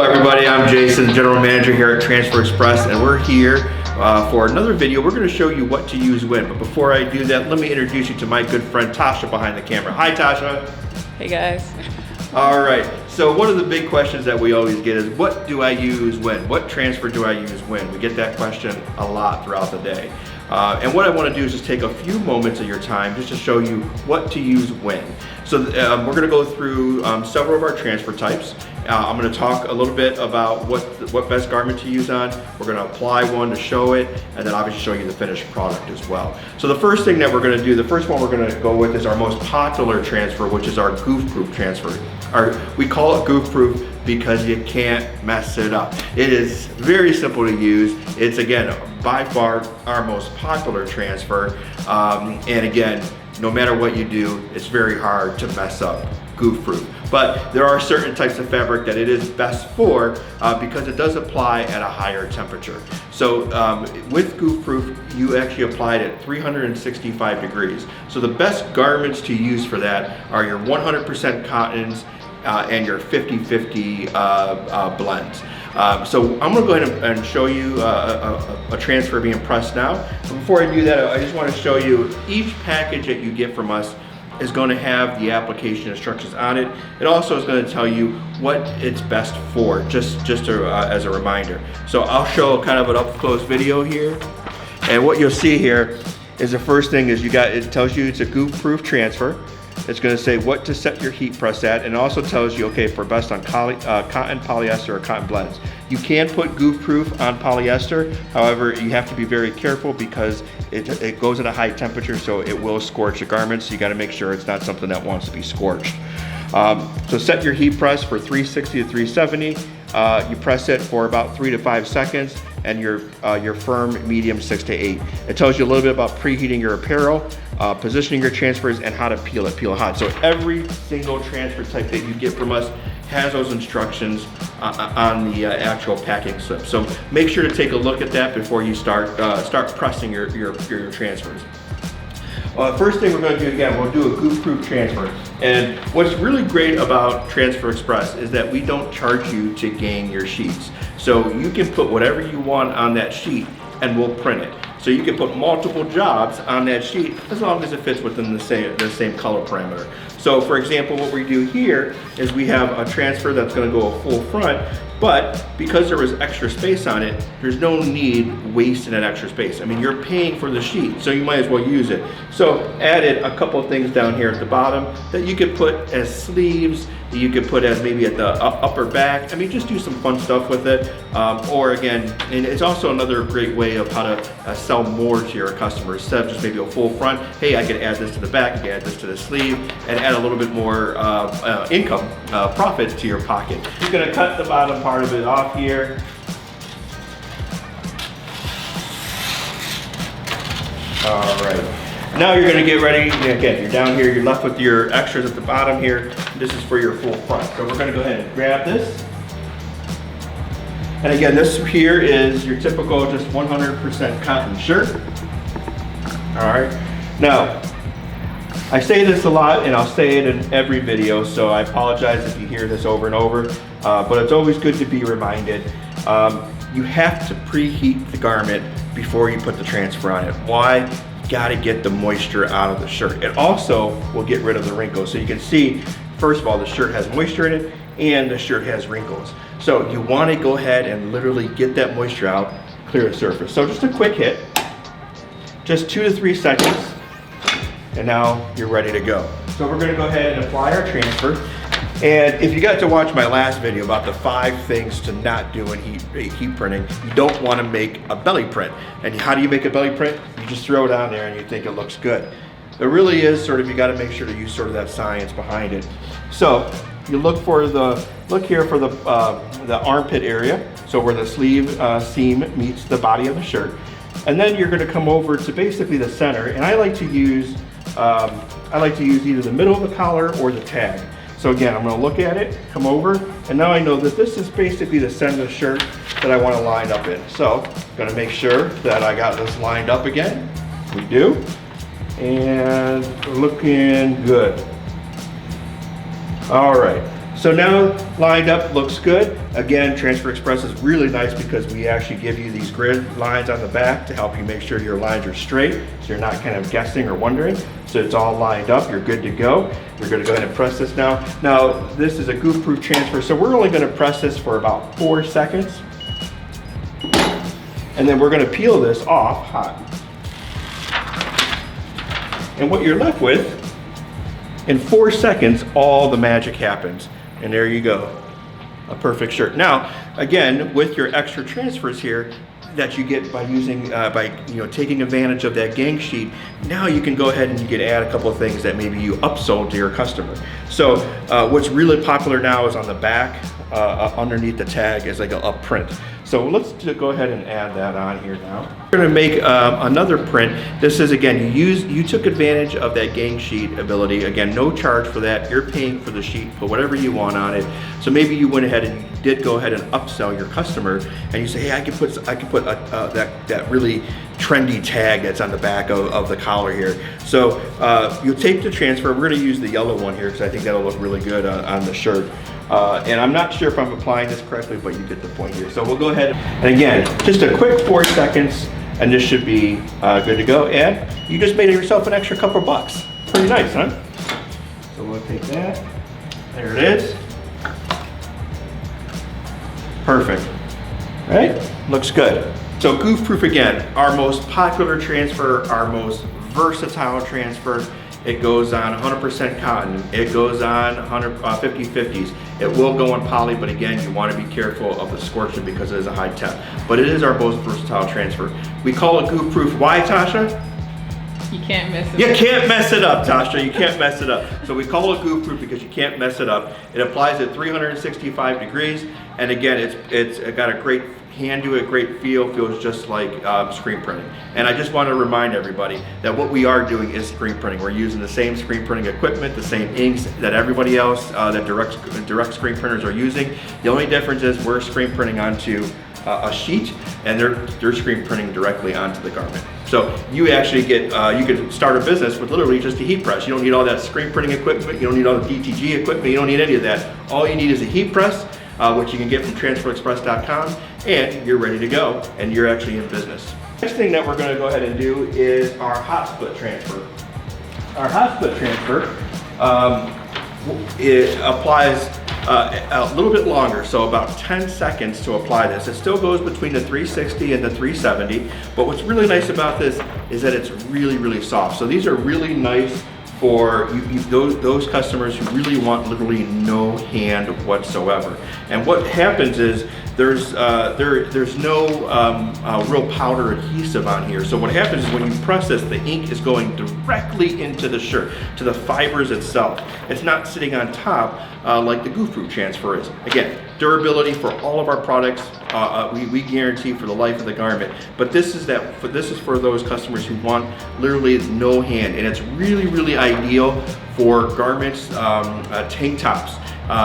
Hello everybody, I'm Jason, General Manager here at Transfer Express, and we're here for another video. We're going to show you what to use when, but before I do that, let me introduce you to my good friend Tasha behind the camera. Hi Tasha. Hey guys. All right, so one of the big questions that we always get is, what do I use when? What transfer do I use when? We get that question a lot throughout the day. And what I want to do is just take a few moments of your time just to show you what to use when. So we're going to go through several of our transfer types. I'm going to talk a little bit about what best garment to use on. We're going to apply one to show it, and then obviously show you the finished product as well. So the first thing that we're going to do, the first one we're going to go with is our most popular transfer, which is our Goof Proof transfer. We call it Goof Proof because you can't mess it up. It is very simple to use. It's, again, by far our most popular transfer. And again, no matter what you do, it's very hard to mess up Goof Proof. But there are certain types of fabric that it is best for because it does apply at a higher temperature. So with Goof Proof, you actually apply it at 365 degrees. So the best garments to use for that are your 100% cottons and your 50-50 blends. So I'm going to go ahead and show you a transfer being pressed now. But before I do that, I just want to show you each package that you get from us is going to have the application instructions on it. It also is going to tell you what it's best for, just as a reminder. So I'll show kind of an up-close video here. And what you'll see here is the first thing is it tells you it's a Goof Proof transfer. It's going to say what to set your heat press at, and it also tells you, okay, for best on cotton, polyester, or cotton blends. You can put Goof Proof on polyester, however, you have to be very careful because it goes at a high temperature, so it will scorch the garments, so you got to make sure it's not something that wants to be scorched. So set your heat press for 360 to 370. You press it for about 3 to 5 seconds, and your firm medium 6 to 8. It tells you a little bit about preheating your apparel, positioning your transfers, and how to peel it hot. So every single transfer type that you get from us has those instructions on the actual packing slip. So make sure to take a look at that before you start pressing your transfers. First thing we're going to do, again, we'll do a Goof Proof transfer. And what's really great about Transfer Express is that we don't charge you to gang your sheets. So you can put whatever you want on that sheet and we'll print it. So you can put multiple jobs on that sheet as long as it fits within the same color parameter. So for example, what we do here is we have a transfer that's going to go a full front, but because there was extra space on it, there's no need wasting that extra space. I mean, you're paying for the sheet, so you might as well use it. So added a couple of things down here at the bottom that you could put as sleeves, you could put as maybe at the upper back. I mean, just do some fun stuff with it. Or again, and it's also another great way of how to sell more to your customers. Instead of just maybe a full front, hey, I could add this to the back, I could add this to the sleeve, and add a little bit more income, profit to your pocket. You're gonna cut the bottom part of it off here. All right. Now you're going to get ready. Again, you're down here, you're left with your extras at the bottom here. This is for your full front. So we're going to go ahead and grab this. And again, this here is your typical just 100% cotton shirt. All right. Now, I say this a lot and I'll say it in every video, so I apologize if you hear this over and over, but it's always good to be reminded. You have to preheat the garment before you put the transfer on it. Why? Got to get the moisture out of the shirt. It also will get rid of the wrinkles. So you can see, first of all, the shirt has moisture in it and the shirt has wrinkles. So you want to go ahead and literally get that moisture out, clear the surface. So just a quick hit, just 2 to 3 seconds, and now you're ready to go. So we're going to go ahead and apply our transfer. And if you got to watch my last video about the 5 things to not do in heat printing, you don't want to make a belly print. And how do you make a belly print? You just throw it on there and you think it looks good. There really is sort of, you got to make sure to use sort of that science behind it. So you look here for the armpit area, so where the sleeve seam meets the body of the shirt. And then you're going to come over to basically the center, and I like to use either the middle of the collar or the tag. So again, I'm going to look at it, come over, and now I know that this is basically the center of the shirt that I want to line up in. So I'm going to make sure that I got this lined up again. We do. And we're looking good. All right. So now lined up, looks good. Again, Transfer Express is really nice because we actually give you these grid lines on the back to help you make sure your lines are straight, so you're not kind of guessing or wondering. So it's all lined up, you're good to go. We're gonna go ahead and press this now. Now, this is a Goof Proof transfer, so we're only gonna press this for about 4 seconds. And then we're gonna peel this off hot. And what you're left with, in 4 seconds, all the magic happens. And there you go, a perfect shirt. Now, again, with your extra transfers here that you get by using, taking advantage of that gang sheet, now you can go ahead and you can add a couple of things that maybe you upsold to your customer. So what's really popular now is on the back, underneath the tag is like a print. So let's go ahead and add that on here now. We're gonna make another print. This is, again, you took advantage of that gang sheet ability. Again, no charge for that. You're paying for the sheet, put whatever you want on it. So maybe you went ahead and you did go ahead and upsell your customer, and you say, hey, I can put that really trendy tag that's on the back of the collar here. So you'll take the transfer. We're gonna use the yellow one here because I think that'll look really good on the shirt. And I'm not sure if I'm applying this correctly, but you get the point here. So we'll go ahead, and again, just a quick 4 seconds, and this should be good to go. And you just made yourself an extra couple bucks. Pretty nice, huh? So we'll take that. There it is. Perfect. Right? Looks good. So Goof Proof, again, our most popular transfer, our most versatile transfer. It goes on 100% cotton. It goes on 50/50s. It will go on poly, but again, you want to be careful of the scorching because it is a high temp. But it is our most versatile transfer. We call it Goof Proof. Why, Tasha? You can't mess it up. You can't mess it up, Tasha. You can't mess it up. So we call it Goof Proof because you can't mess it up. It applies at 365 degrees, and again, it's got a great hand to it, great feel, feels just like screen printing. And I just want to remind everybody that what we are doing is screen printing. We're using the same screen printing equipment, the same inks that everybody else that direct screen printers are using. The only difference is we're screen printing onto a sheet, and they're screen printing directly onto the garment. So you actually get, you can start a business with literally just a heat press. You don't need all that screen printing equipment, you don't need all the DTG equipment, you don't need any of that. All you need is a heat press, which you can get from transferexpress.com, and you're ready to go, and you're actually in business. Next thing that we're gonna go ahead and do is our hot split transfer. Our hot split transfer, it applies a little bit longer, so about 10 seconds to apply this. It still goes between the 360 and the 370, but what's really nice about this is that it's really, really soft. So these are really nice for those customers who really want literally no hand whatsoever. And what happens is there's no real powder adhesive on here. So what happens is when you press this, the ink is going directly into the shirt, to the fibers itself. It's not sitting on top like the Goof Proof transfer is. Again, durability for all of our products, we guarantee for the life of the garment. But this is for those customers who want literally no hand, and it's really, really ideal for garments, tank tops.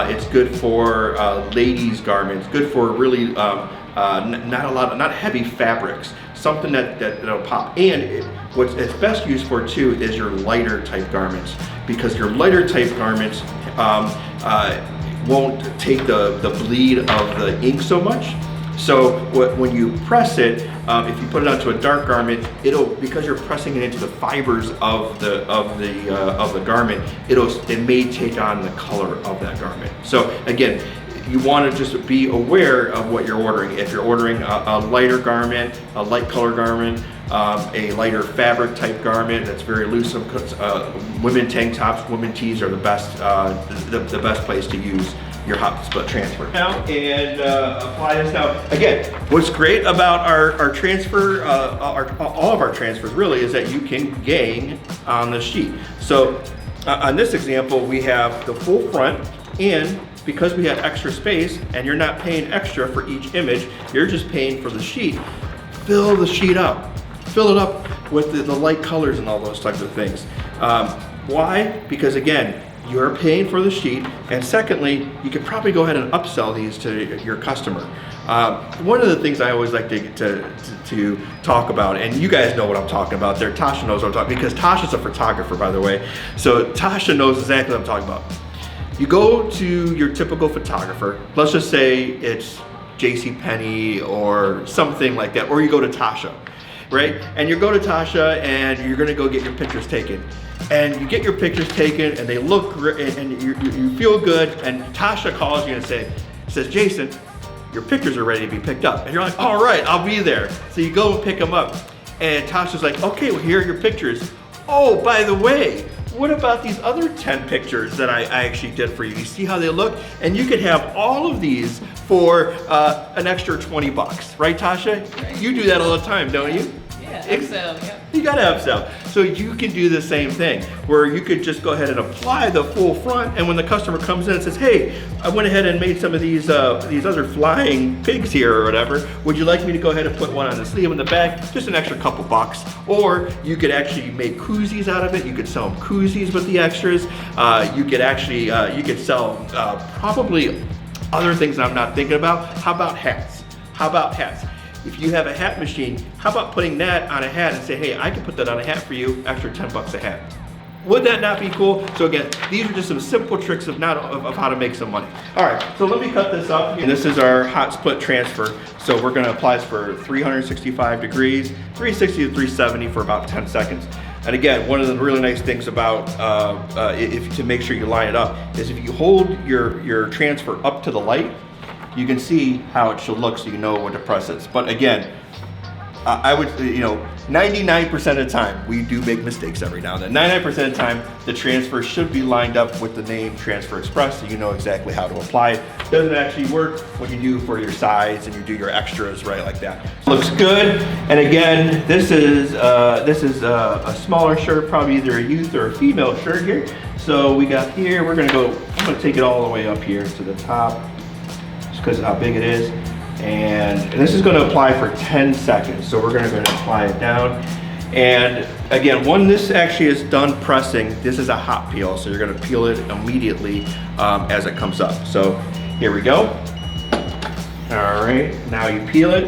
It's good for ladies' garments. Good for really not heavy fabrics. Something that'll pop. And what it's best used for too is your lighter type garments, because your lighter type garments won't take the bleed of the ink so much. So when you press it, if you put it onto a dark garment, because you're pressing it into the fibers of the garment, it may take on the color of that garment. So again, you want to just be aware of what you're ordering. If you're ordering a lighter garment, a light color garment, a lighter fabric type garment that's very loose, women tank tops, women tees are the best place to use your hot split transfer. Now, and apply this now. Again, what's great about our transfer, all of our transfers really, is that you can gang on the sheet. So on this example, we have the full front, and because we have extra space and you're not paying extra for each image, you're just paying for the sheet. Fill the sheet up. Fill it up with the light colors and all those types of things. Why? Because again, you're paying for the sheet, and secondly, you could probably go ahead and upsell these to your customer. One of the things I always like to talk about, and you guys know what I'm talking about there, Tasha knows what I'm talking about, because Tasha's a photographer, by the way, so Tasha knows exactly what I'm talking about. You go to your typical photographer. Let's just say it's JCPenney or something like that, or you go to Tasha, right? And you go to Tasha and you're gonna go get your pictures taken. And you get your pictures taken and they look great and you feel good, and Tasha calls you and says, Jason, your pictures are ready to be picked up. And you're like, all right, I'll be there. So you go and pick them up. And Tasha's like, okay, well, here are your pictures. Oh, by the way, what about these other 10 pictures that I actually did for you? You see how they look? And you could have all of these for an extra 20 bucks, right, Tasha? Right. You do that all the time, don't you? Yeah, upsell, yep. You gotta upsell. So you can do the same thing, where you could just go ahead and apply the full front, and when the customer comes in and says, hey, I went ahead and made some of these other flying pigs here or whatever, would you like me to go ahead and put one on the sleeve in the back? Just an extra couple bucks. Or you could actually make koozies out of it. You could sell them koozies with the extras. You could actually, you could sell probably other things that I'm not thinking about. How about hats? How about hats? If you have a hat machine, how about putting that on a hat and say, hey, I can put that on a hat for you, extra 10 bucks a hat. Would that not be cool? So again, these are just some simple tricks of how to make some money. All right, so let me cut this up. And this is our hot split transfer. So we're gonna apply this for 365 degrees, 360 to 370 for about 10 seconds. And again, one of the really nice things about, to make sure you line it up, is if you hold your transfer up to the light, you can see how it should look so you know when to press it. But again, I would, 99% of the time, we do make mistakes every now and then. 99% of the time, the transfer should be lined up with the name Transfer Express so you know exactly how to apply it. Doesn't actually work when you do for your sides and you do your extras, right, like that. Looks good. And again, this is a smaller shirt, probably either a youth or a female shirt here. So we got here, I'm gonna take it all the way up here to the top, because of how big it is. And this is going to apply for 10 seconds. So we're going to go ahead and apply it down. And again, when this actually is done pressing, this is a hot peel. So you're going to peel it immediately as it comes up. So here we go. All right, now you peel it.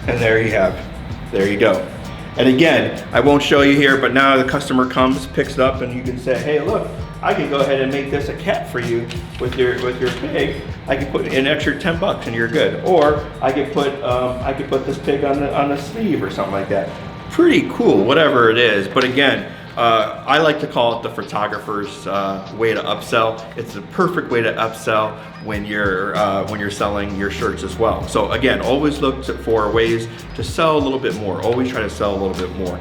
And there you go. And again, I won't show you here, but now the customer comes, picks it up, and you can say, hey, look, I can go ahead and make this a cat for you with your pig. I can put an extra 10 bucks and you're good. Or I could put this pig on the sleeve or something like that. Pretty cool, whatever it is. But again, I like to call it the photographer's way to upsell. It's the perfect way to upsell when you're selling your shirts as well. So again, always look for ways to sell a little bit more. Always try to sell a little bit more.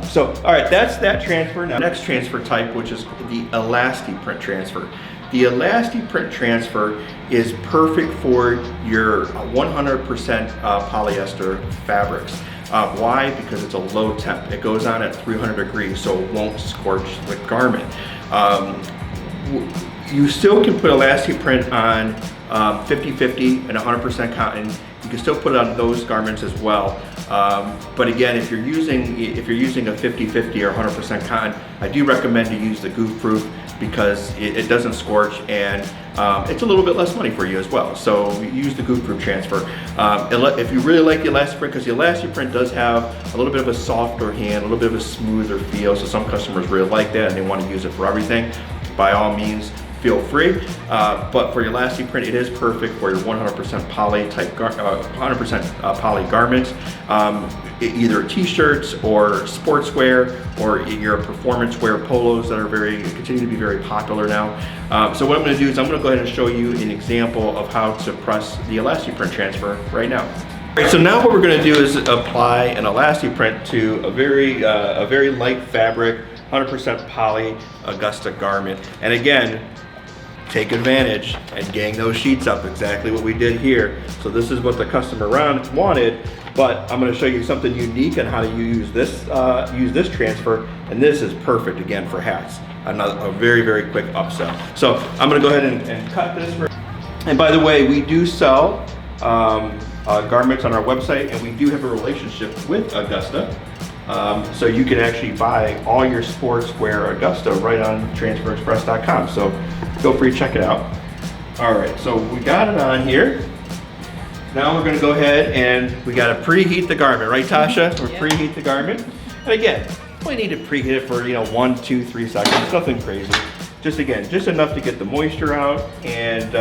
So all right, that's that transfer. Now next transfer type, which is the Elasti print transfer. The Elasti print transfer is perfect for your 100% polyester fabrics. Why? Because it's a low temp. It goes on at 300 degrees, so it won't scorch the garment. You still can put Elasti print on 50-50 and 100% cotton. You can still put it on those garments as well. But again, if you're using a 50-50 or 100% cotton, I do recommend to use the Goof Proof because it doesn't scorch and it's a little bit less money for you as well. So use the Goof Proof transfer. If you really like the Elasti print, because the Elasti print does have a little bit of a softer hand, a little bit of a smoother feel, so some customers really like that and they want to use it for everything. By all means, feel free. But for your Elasti print, it is perfect for your 100% poly type, 100% poly garments. Either t-shirts or sportswear or your performance wear polos that are continue to be very popular now. So what I'm going to do is I'm going to go ahead and show you an example of how to press the Elasti print transfer right now. All right, so now what we're going to do is apply an Elasti print to a very light fabric, 100% poly Augusta garment. And again, take advantage and gang those sheets up, exactly what we did here. So this is what the customer wanted, but I'm going to show you something unique on how to use this transfer, and this is perfect again for hats. A very, very quick upsell. So I'm going to go ahead and cut this. And by the way, we do sell garments on our website, and we do have a relationship with Augusta. So you can actually buy all your sportswear Augusta right on transferexpress.com. So feel free to check it out. All right, so we got it on here. Now we're gonna go ahead and we gotta preheat the garment, right Tasha? We're preheat the garment. And again, Only need to preheat it for 1, 2, 3 seconds, nothing crazy. Just enough to get the moisture out and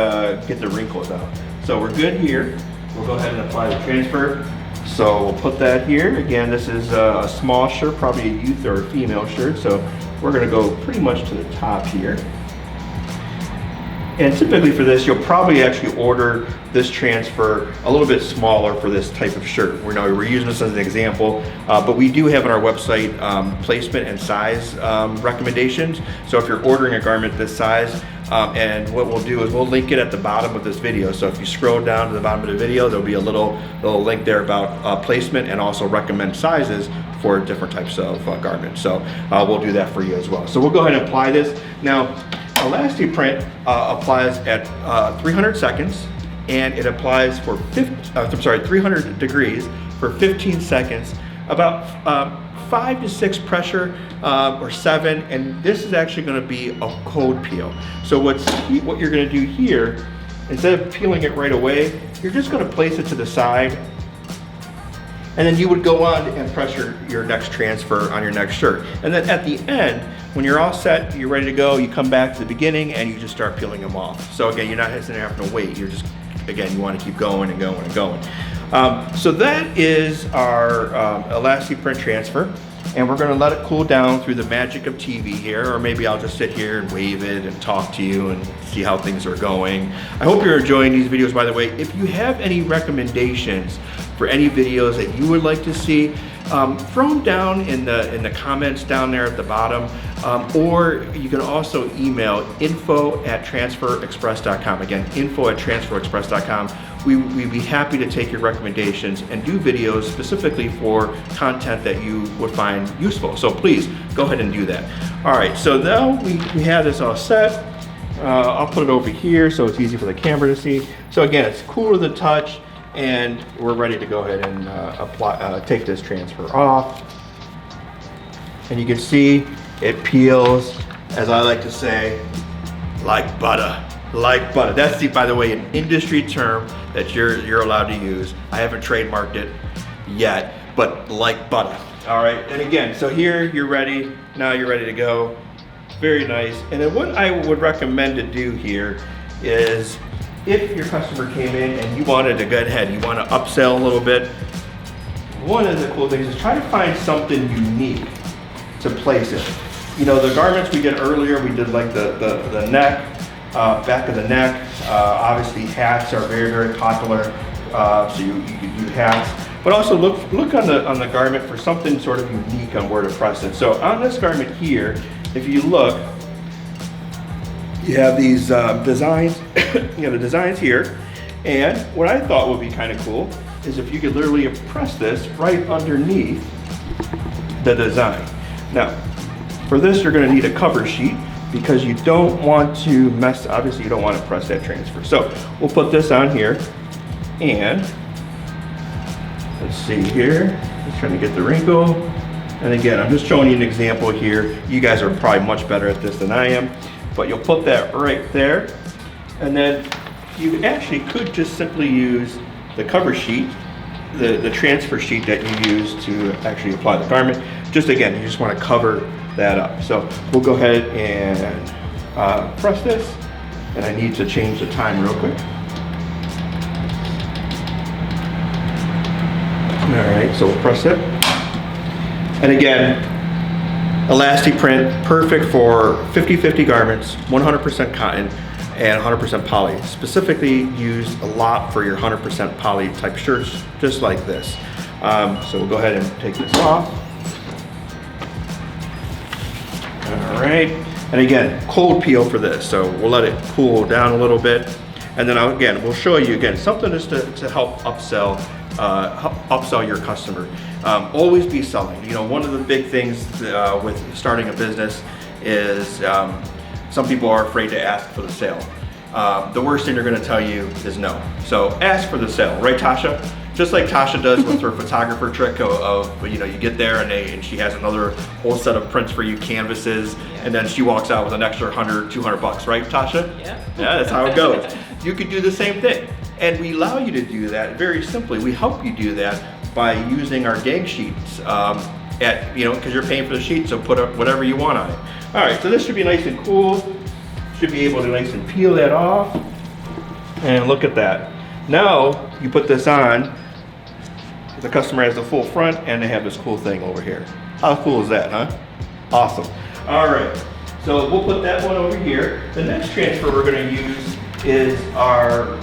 get the wrinkles out. So we're good here. We'll go ahead and apply the transfer. So we'll put that here. Again, this is a small shirt, probably a youth or a female shirt. So we're gonna go pretty much to the top here. And typically for this, you'll probably actually order this transfer a little bit smaller for this type of shirt. We're using this as an example, but we do have on our website placement and size recommendations. So if you're ordering a garment this size, and what we'll do is we'll link it at the bottom of this video. So if you scroll down to the bottom of the video, there'll be a little link there about placement and also recommend sizes for different types of garments. So we'll do that for you as well. So we'll go ahead and apply this. Now, Elasti print applies at 300 seconds, and it applies for 300 degrees for 15 seconds, about 5 to 6 pressure or 7, and this is actually going to be a cold peel. So what you're going to do here, instead of peeling it right away, you're just going to place it to the side, and then you would go on and press your next transfer on your next shirt. And then at the end, when you're all set, you're ready to go, you come back to the beginning and you just start peeling them off. So again, you're not having to wait. You're just, again, you want to keep going and going and going. So that is our Elasti print transfer. And we're gonna let it cool down through the magic of TV here, or maybe I'll just sit here and wave it and talk to you and see how things are going. I hope you're enjoying these videos, by the way. If you have any recommendations for any videos that you would like to see, throw them down in the comments down there at the bottom, or you can also email info@transferexpress.com. Again, info@transferexpress.com. We'd be happy to take your recommendations and do videos specifically for content that you would find useful. So please go ahead and do that. All right, so now we have this all set. I'll put it over here so it's easy for the camera to see. So again, it's cool to the touch, and we're ready to go ahead and take this transfer off. And you can see it peels, as I like to say, like butter. Like butter. That's, by the way, an industry term that you're allowed to use. I haven't trademarked it yet, but like butter. All right, and again, so here you're ready. Now you're ready to go. Very nice. And then what I would recommend to do here is, if your customer came in and you wanted to go ahead, you want to upsell a little bit, one of the cool things is try to find something unique to place it. The garments we did earlier, we did like the neck, back of the neck. Obviously hats are very, very popular, so you can do hats. But also look on the garment for something sort of unique on where to press it. So on this garment here, if you look, you have these designs, the designs here. And what I thought would be kind of cool is if you could literally press this right underneath the design. Now, for this, you're gonna need a cover sheet because you don't want to obviously you don't want to press that transfer. So we'll put this on here, and let's see here, just trying to get the wrinkle. And again, I'm just showing you an example here. You guys are probably much better at this than I am, but you'll put that right there. And then you actually could just simply use the cover sheet, the transfer sheet that you use to actually apply the garment. Just again, you just want to cover that up. So we'll go ahead and press this, and I need to change the time real quick. All right, so we'll press it. And again, Elasti print, perfect for 50-50 garments, 100% cotton and 100% poly. Specifically used a lot for your 100% poly type shirts, just like this. So we'll go ahead and take this off. All right, and again, cold peel for this. So we'll let it cool down a little bit. And then again, we'll show you again, something just to help upsell your customer. Always be selling. One of the big things with starting a business is some people are afraid to ask for the sale. The worst thing they're going to tell you is no. So ask for the sale, right, Tasha? Just like Tasha does with her photographer trick of you get there and she has another whole set of prints for you, canvases, and then she walks out with an extra $100, $200, right, Tasha? Yeah. Yeah, that's how it goes. You could do the same thing. And we allow you to do that very simply. We help you do that by using our gang sheets. at, you know, because you're paying for the sheet, so put up whatever you want on it. All right, so this should be nice and cool. Should be able to nice and peel that off. And look at that. Now you put this on, the customer has the full front and they have this cool thing over here. How cool is that, huh? Awesome. All right, so we'll put that one over here. The next transfer we're gonna use is our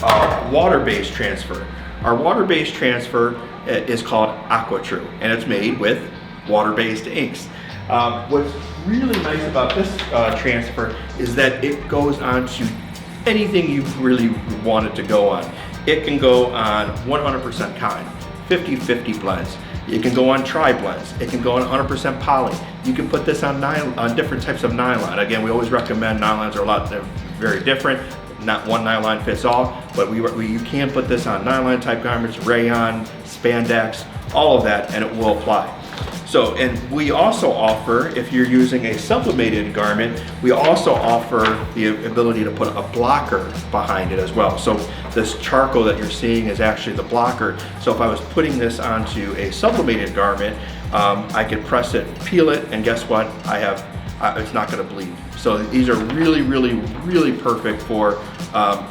water-based transfer. Our water-based transfer is called Aqua Tree, and it's made with water-based inks. What's really nice about this transfer is that it goes on to anything you really want it to go on. It can go on 100% cotton, 50-50 blends. It can go on tri-blends. It can go on 100% poly. You can put this on different types of nylon. Again, we always recommend nylons are they're very different. Not one nylon fits all, but you can put this on nylon type garments, rayon, spandex, all of that, and it will apply. So, and we also offer, if you're using a sublimated garment, we also offer the ability to put a blocker behind it as well. So this charcoal that you're seeing is actually the blocker. So if I was putting this onto a sublimated garment, I could press it, peel it, and guess what? It's not gonna bleed. So these are really, really, really perfect for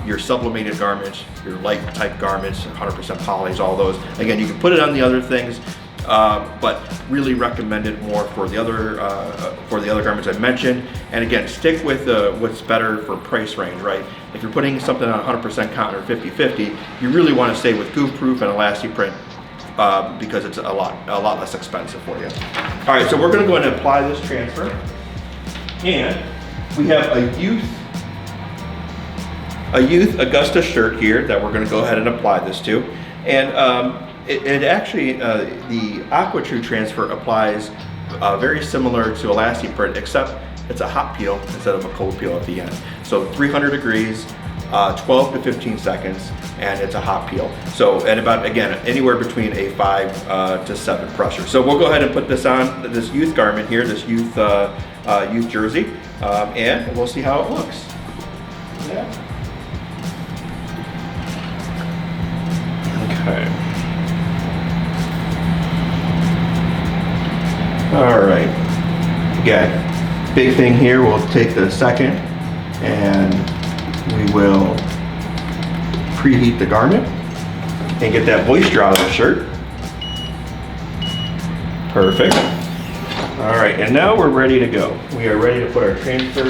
your sublimated garments, your light type garments, 100% polys, all those. Again, you can put it on the other things, but really recommend it more for the other garments I mentioned. And again, stick with what's better for price range, right? If you're putting something on 100% cotton or 50-50, you really want to stay with Goof Proof and Elasti print because it's a lot less expensive for you. All right, so we're going to go ahead and apply this transfer, and we have a youth Augusta shirt here that we're going to go ahead and apply this to, and it actually, the Aqua Tree transfer applies very similar to Elasti print, except it's a hot peel instead of a cold peel at the end. So 300 degrees, 12 to 15 seconds, and it's a hot peel. So, and about, again, anywhere between a 5 to 7 pressure. So we'll go ahead and put this on this youth garment here, this youth jersey, and we'll see how it looks. Yeah. Okay. All right, again, big thing here, we'll take the second and we will preheat the garment and get that moisture out of the shirt. Perfect. All right, and now we're ready to go. We are ready to put our transfer,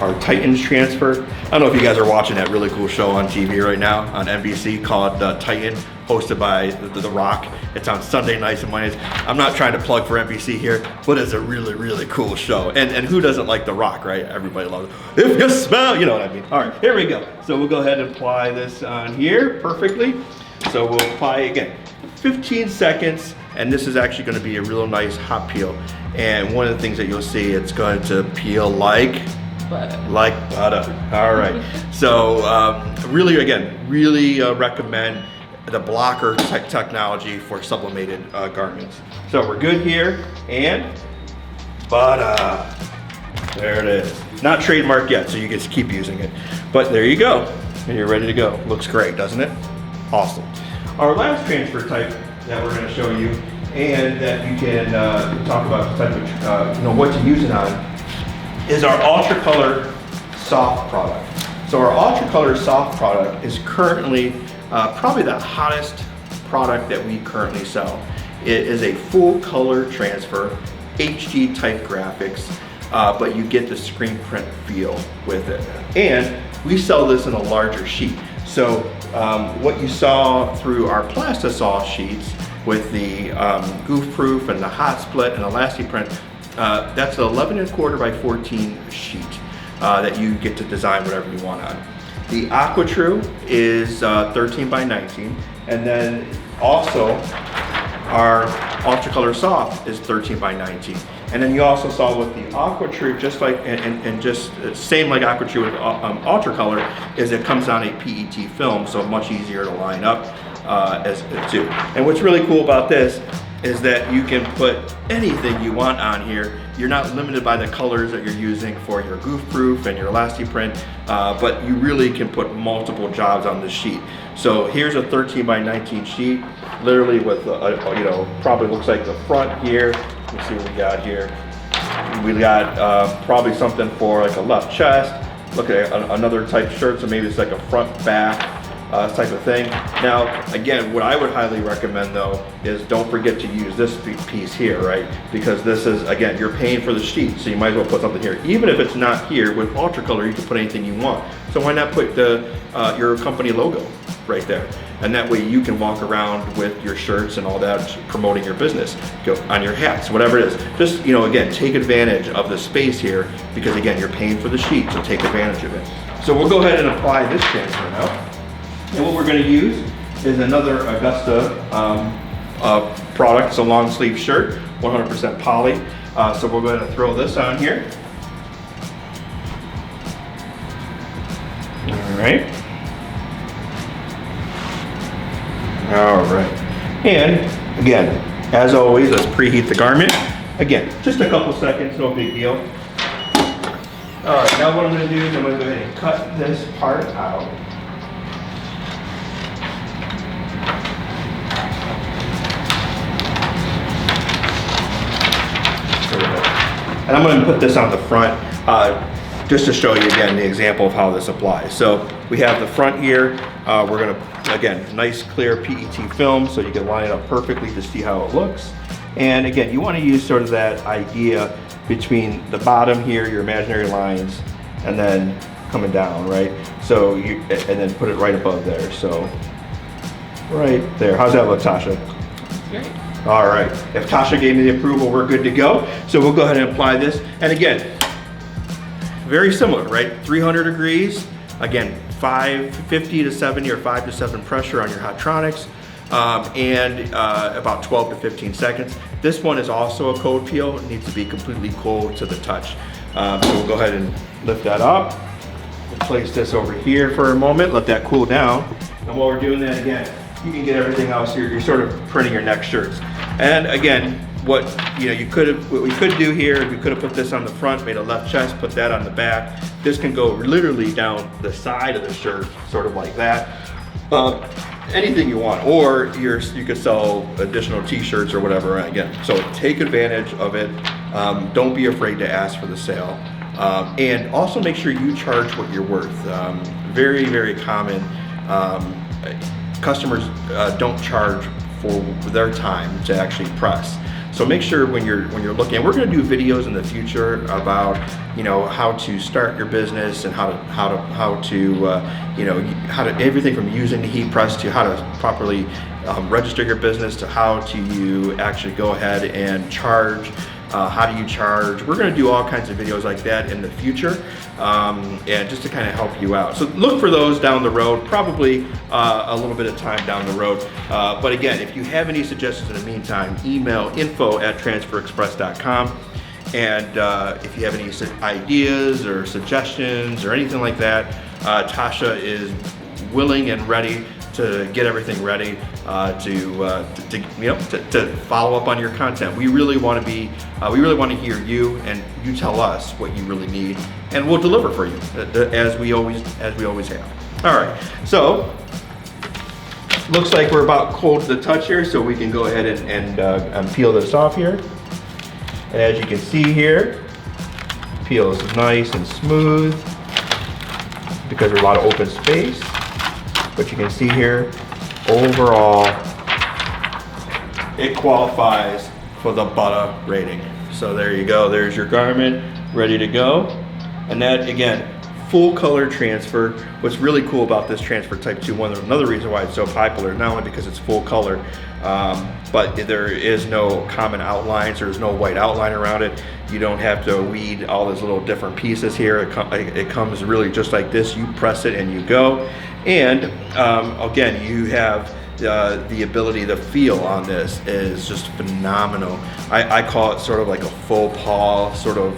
our Titans transfer. I don't know if you guys are watching that really cool show on TV right now on NBC called Titan, hosted by The Rock. It's on Sunday nights and Mondays. I'm not trying to plug for NBC here, but it's a really, really cool show. And who doesn't like The Rock, right? Everybody loves it. If you smell, you know what I mean. All right, here we go. So we'll go ahead and apply this on here perfectly. So we'll apply again, 15 seconds, and this is actually gonna be a real nice hot peel. And one of the things that you'll see, it's going to peel like butter. All right. So really, again, really recommend the blocker technology for sublimated garments. So we're good here, and butter. There it is. Not trademarked yet, so you can keep using it. But there you go, and you're ready to go. Looks great, doesn't it? Awesome. Our last transfer type that we're going to show you, and that you can talk about the type of, what to use it on, is our Ultra Color Soft product. So our Ultra Color Soft product is currently probably the hottest product that we currently sell. It is a full color transfer, HD type graphics, but you get the screen print feel with it. And we sell this in a larger sheet. So what you saw through our Plastisol sheets with the Goof Proof and the Hot Split and Elasti print, that's an 11¼ by 14 sheet that you get to design whatever you want on. The Aqua Tree is 13 by 19, and then also our Ultra Color Soft is 13 by 19. And then you also saw with the Aqua Tree, just like, and just same like Aqua Tree with Ultra Color, is it comes on a PET film, so much easier to line up as too. And what's really cool about this is that you can put anything you want on here. You're not limited by the colors that you're using for your Goof Proof and your Elasti print, but you really can put multiple jobs on this sheet. So here's a 13 by 19 sheet. literally with you know, probably looks like the front here. Let's see what we got here. We got probably something for like a left chest. Look at another type shirt, so maybe it's like a front back type of thing. Now, again, what I would highly recommend though is don't forget to use this piece here, right? Because this is, again, you're paying for the sheet, so you might as well put something here. Even if it's not here, with Ultra Color, you can put anything you want. So why not put your company logo right there? And that way you can walk around with your shirts and all that, promoting your business, go on your hats, whatever it is. Just, you know, again, take advantage of the space here, because again, you're paying for the sheet, so take advantage of it. So we'll go ahead and apply this transfer now. And what we're gonna use is another Augusta product. It's a long sleeve shirt, 100% poly. So we're gonna throw this on here. All right. All right, and again, as always, let's preheat the garment. Again, just a couple seconds, no big deal. All right, now what I'm gonna do is I'm gonna go ahead and cut this part out. And I'm gonna put this on the front, just to show you again the example of how this applies. So we have the front here. We're gonna, again, nice clear PET film so you can line it up perfectly to see how it looks. And again, you wanna use sort of that idea between the bottom here, your imaginary lines, and then coming down, right? So you, and then put it right above there. So right there, how's that look, Tasha? Great. All right, if Tasha gave me the approval, we're good to go. So we'll go ahead and apply this. And again, very similar, right? 300 degrees. Again, 550 to 70 or 5 to 7 pressure on your Hottronics, and about 12 to 15 seconds. This one is also a cold peel. It needs to be completely cold to the touch. So we'll go ahead and lift that up. We'll place this over here for a moment, let that cool down. And while we're doing that, again, you can get everything else here. You're sort of printing your next shirts. And again, what we could do here, we could have put this on the front, made a left chest, put that on the back. This can go literally down the side of the shirt, sort of like that. Anything you want, or you could sell additional t-shirts or whatever, again. So take advantage of it. Don't be afraid to ask for the sale. And also make sure you charge what you're worth. Very, very common. Customers don't charge for their time to actually press. So make sure when you're looking, and we're going to do videos in the future about, you know, how to start your business and how to everything from using the heat press to how to properly register your business to how to you actually go ahead and charge. How do you charge? We're going to do all kinds of videos like that in the future, and just to kind of help you out. So look for those down the road, probably a little bit of time down the road. But again, if you have any suggestions in the meantime, email info@transferexpress.com. And if you have any ideas or suggestions or anything like that, Tasha is willing and ready to get everything ready to follow up on your content. We really want to hear you, and you tell us what you really need, and we'll deliver for you as we always have. All right, so looks like we're about cold to the touch here, so we can go ahead and peel this off here. And as you can see here, peels nice and smooth because there's a lot of open space. But you can see here, overall, it qualifies for the butter rating. So there you go, there's your garment, ready to go. And that, again, full color transfer. What's really cool about this transfer type 2, another reason why it's so popular, not only because it's full color, but there is no common outlines, there's no white outline around it. You don't have to weed all those little different pieces here. It comes really just like this. You press it and you go. And again, you have the ability, the feel on this is just phenomenal. I call it sort of like a faux pas sort of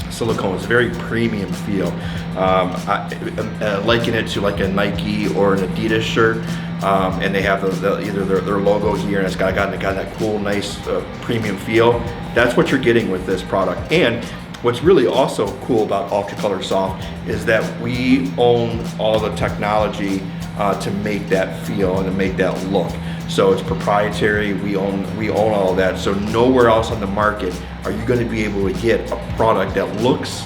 silicone. It's a very premium feel. I liken it to like a Nike or an Adidas shirt. And they have either their logo here, and it's got that cool, nice premium feel. That's what you're getting with this product. And what's really also cool about Ultra Color Soft is that we own all the technology to make that feel and to make that look. So it's proprietary. We own all of that. So nowhere else on the market are you going to be able to get a product that looks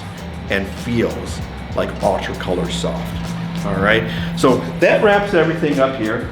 and feels like Ultra Color Soft. All right. So that wraps everything up here.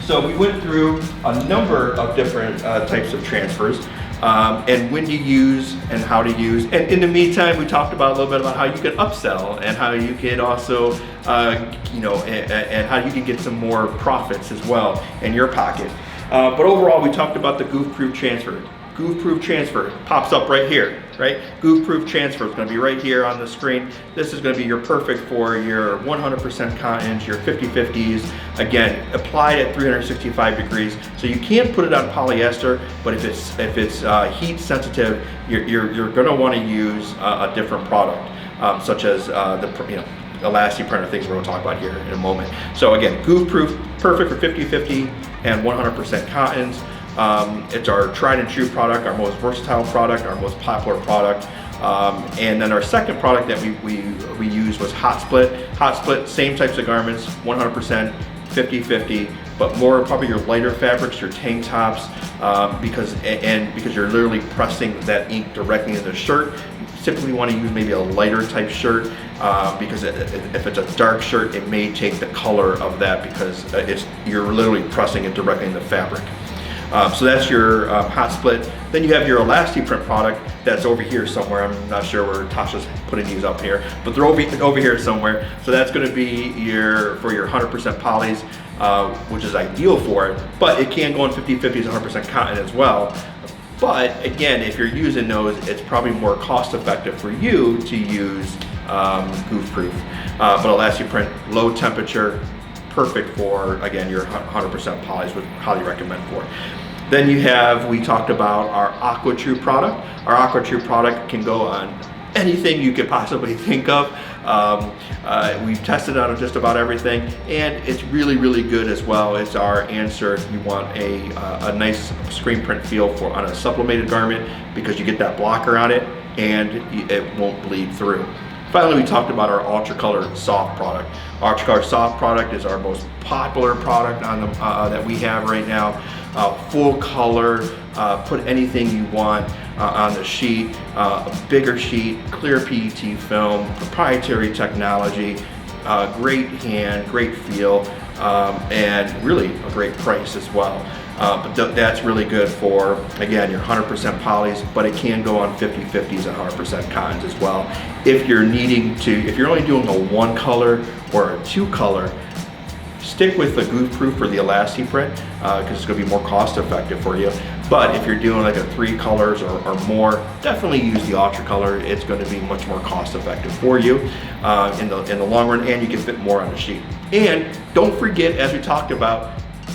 So we went through a number of different types of transfers, and when to use and how to use. And in the meantime, we talked about a little bit about how you can upsell and how you can also, and how you can get some more profits as well in your pocket. But overall, we talked about the Goof Proof transfer. Goof Proof transfer pops up right here, right? Goof Proof transfer is going to be right here on the screen. This is going to be your perfect for your 100% cottons, your 50/50s. Again, applied at 365 degrees. So you can put it on polyester, but if it's heat sensitive, you're going to want to use a different product, such as Elasti printer, things we're going to talk about here in a moment. So again, Goof Proof, perfect for 50/50 and 100% cottons. It's our tried and true product, our most versatile product, our most popular product. And then our second product that we used was Hot Split. Hot Split, same types of garments, 100%, 50/50, but more probably your lighter fabrics, your tank tops, because you're literally pressing that ink directly in the shirt. You typically want to use maybe a lighter type shirt, because if it's a dark shirt, it may take the color of that because you're literally pressing it directly in the fabric. So that's your Hot Split. Then you have your Elasti print product that's over here somewhere. I'm not sure where Tasha's putting these up here, but they're over here somewhere. So that's going to be for your 100% polys, which is ideal for it, but it can go in 50/50s, 100% cotton as well. But again, if you're using those, it's probably more cost effective for you to use Goof Proof. But Elasti print, low temperature, perfect for, again, your 100% polys, would highly recommend for. Then we talked about our Aqua Tree product. Our Aqua Tree product can go on anything you could possibly think of. We've tested out just about everything, and it's really, really good as well. It's our answer if you want a nice screen print feel on a sublimated garment, because you get that blocker on it and it won't bleed through. Finally, we talked about our Ultra Color Soft product. Ultra Color Soft product is our most popular product on that we have right now. Full color, put anything you want on the sheet, a bigger sheet, clear PET film, proprietary technology, great hand, great feel, and really a great price as well. But that's really good for, again, your 100% polys, but it can go on 50/50s and 100% cottons as well. If you're only doing a 1 color or a 2 color, stick with the Goof Proof or the Elasti print, because it's going to be more cost effective for you. But if you're doing like a 3 colors or more, definitely use the Ultra Color. It's going to be much more cost effective for you in the long run, and you can fit more on the sheet. And don't forget, as we talked about,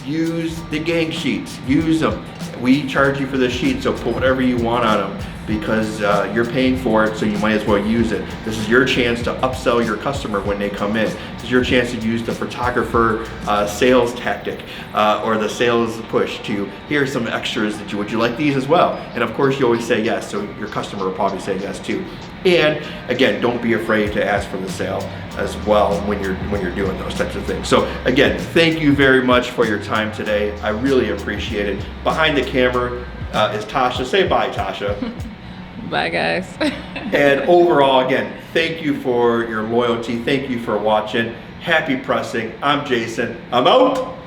use the gang sheets, use them. We charge you for the sheet, so put whatever you want on them, because you're paying for it, so you might as well use it. This is your chance to upsell your customer when they come in. This is your chance to use the photographer sales tactic or the sales push to, here's some extras that would you like these as well? And of course you always say yes, so your customer will probably say yes too. And again, don't be afraid to ask for the sale as well when you're doing those types of things. So again, thank you very much for your time today. I really appreciate it. Behind the camera is Tasha. Say bye, Tasha. Bye, guys. And overall, again, thank you for your loyalty. Thank you for watching. Happy pressing. I'm Jason. I'm out.